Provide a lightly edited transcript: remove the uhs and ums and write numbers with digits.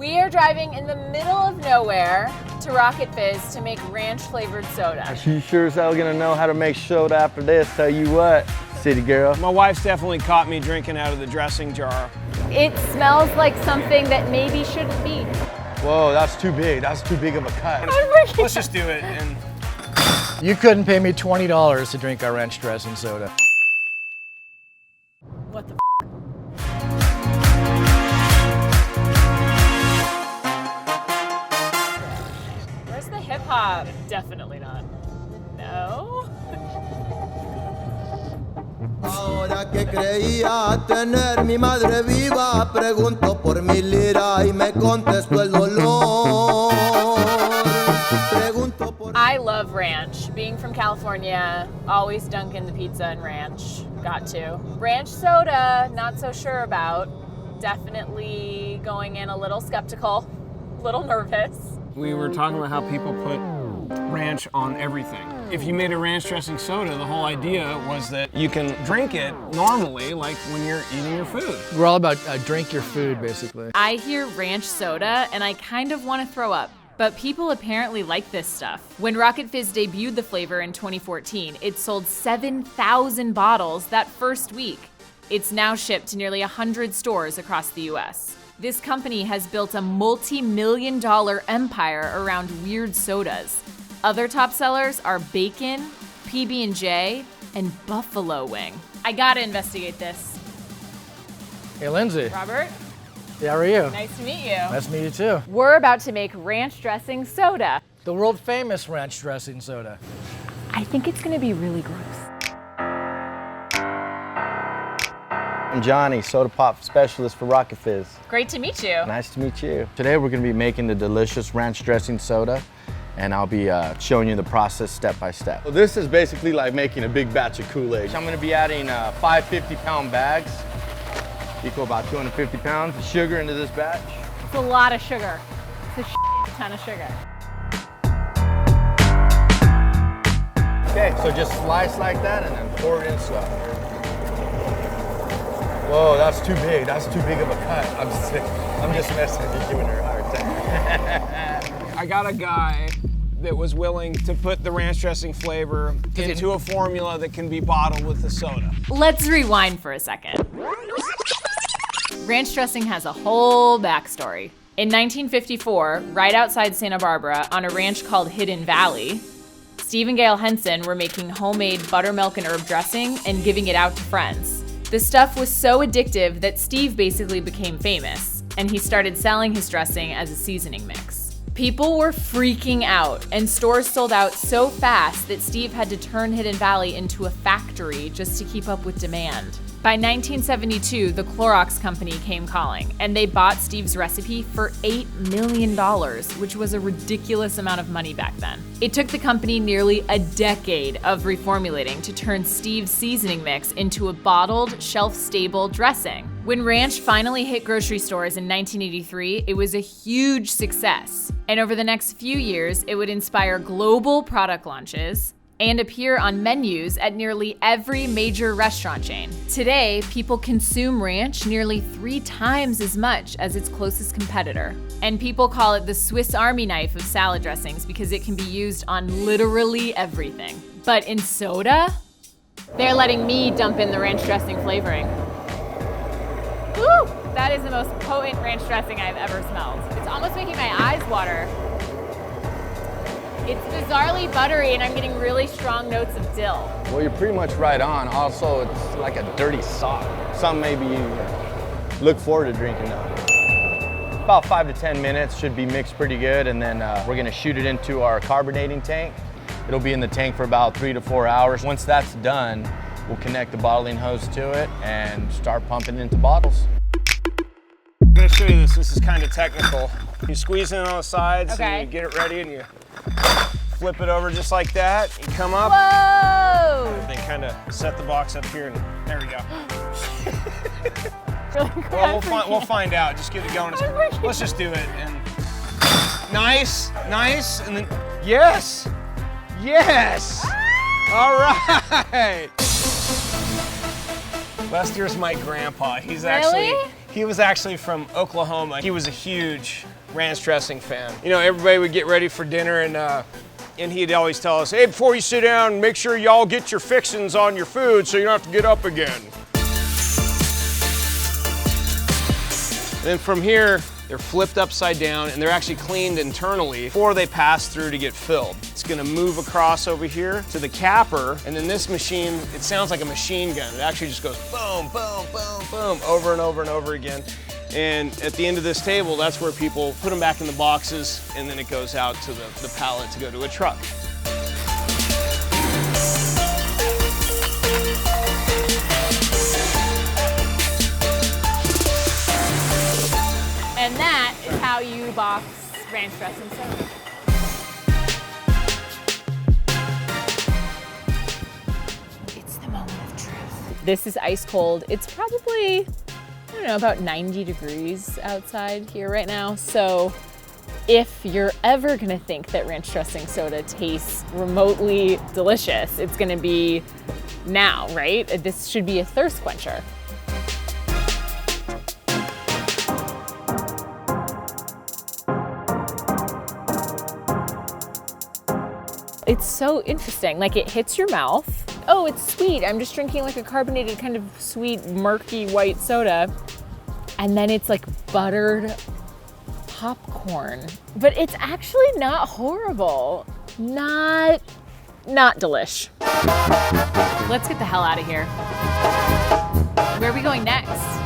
We are driving in the middle of nowhere to Rocket Fizz to make ranch-flavored soda. She sure as hell gonna know how to make soda after this, tell you what, city girl. My wife's definitely caught me drinking out of the dressing jar. It smells like something that maybe shouldn't be. Whoa, that's too big. That's too big of a cut. Let's just do it. And You couldn't pay me $20 to drink our ranch dressing soda. What the Where's the hip hop? Definitely not. No? Ahora que creía tener mi madre viva, pregunto por mi lira y me contestó el dolor. Pregunto por... I love ranch. Being from California, always dunking the pizza in ranch. Got to. Ranch soda, not so sure about. Definitely going in a little skeptical, a little nervous. we were talking about how people put ranch on everything. If you made a ranch dressing soda, the whole idea was that you can drink it normally, like when you're eating your food. We're all about drink your food, basically. I hear ranch soda and I kind of want to throw up. But people apparently like this stuff. When Rocket Fizz debuted the flavor in 2014, it sold 7,000 bottles that first week. It's now shipped to nearly 100 stores across the US. This company has built a multi-million-dollar empire around weird sodas. Other top sellers are bacon, PB&J, and buffalo wing. I gotta investigate this. Hey, Lindsay. Robert, How are you? nice to meet you. Nice to meet you, too. We're about to make ranch dressing soda. The world-famous ranch dressing soda. I think it's gonna be really gross. I'm Johnny, soda pop specialist for Rocket Fizz. Great to meet you. Nice to meet you. Today we're gonna be making the delicious ranch dressing soda, and I'll be showing you the process step by step. So this is basically like making a big batch of Kool-Aid. I'm gonna be adding 5 50-pound bags, equal about 250 pounds of sugar into this batch. It's a lot of sugar. It's a ton of sugar. Okay, so just slice like that and then pour it in slow. Whoa, that's too big. That's too big of a cut. I'm just messing with you, giving her a hard time. I got a guy that was willing to put the ranch dressing flavor into a formula that can be bottled with the soda. Let's rewind for a second. Ranch dressing has a whole backstory. In 1954, right outside Santa Barbara, on a ranch called Hidden Valley, Steve and Gail Henson were making homemade buttermilk and herb dressing and giving it out to friends. The stuff was so addictive that Steve basically became famous, and he started selling his dressing as a seasoning mix. People were freaking out, and stores sold out so fast that Steve had to turn Hidden Valley into a factory just to keep up with demand. By 1972, the Clorox company came calling, and they bought Steve's recipe for $8 million, which was a ridiculous amount of money back then. It took the company nearly a decade of reformulating to turn Steve's seasoning mix into a bottled, shelf-stable dressing. When ranch finally hit grocery stores in 1983, it was a huge success. And over the next few years, it would inspire global product launches and appear on menus at nearly every major restaurant chain. Today, people consume ranch nearly 3 times as much as its closest competitor. And people call it the Swiss Army knife of salad dressings because it can be used on literally everything. But in soda, they're letting me dump in the ranch dressing flavoring. Woo! That is the most potent ranch dressing I've ever smelled. It's almost making my eyes water. It's bizarrely buttery and I'm getting really strong notes of dill. Well, you're pretty much right on. Also, it's like a dirty sock. Some maybe you look forward to drinking though. About 5 to 10 minutes, should be mixed pretty good, and then we're gonna shoot it into our carbonating tank. It'll be in the tank for about 3 to 4 hours. Once that's done, we'll connect the bottling hose to it and start pumping it into bottles. I'm gonna show you this. This is kind of technical. You squeeze in on the sides, Okay. and you get it ready, and you flip it over just like that. You come up, Whoa! and kind of set the box up here, and there we go. Really Well, we'll find out. Just get it going. Let's just do it. And nice, nice, and then yes, yes. All right. Lester's my grandpa. He's actually, Really? He was actually from Oklahoma. He was a huge ranch dressing fan. You know, everybody would get ready for dinner and he'd always tell us, hey, before you sit down, make sure y'all get your fixings on your food so you don't have to get up again. And then from here, they're flipped upside down and they're actually cleaned internally before they pass through to get filled. It's gonna move across over here to the capper, and then this machine, it sounds like a machine gun. It actually just goes boom, boom, boom, boom, over and over and over again. And at the end of this table, that's where people put them back in the boxes, and then it goes out to the pallet to go to a truck. And that is how you box ranch dressing soda. It's the moment of truth. This is ice cold. It's probably, I don't know, about 90 degrees outside here right now. So if you're ever gonna think that ranch dressing soda tastes remotely delicious, it's gonna be now, right? This should be a thirst quencher. It's so interesting, like it hits your mouth. Oh, it's sweet. I'm just drinking like a carbonated kind of sweet, murky white soda. And then it's like buttered popcorn. But it's actually not horrible. Not delish. Let's get the hell out of here. Where are we going next?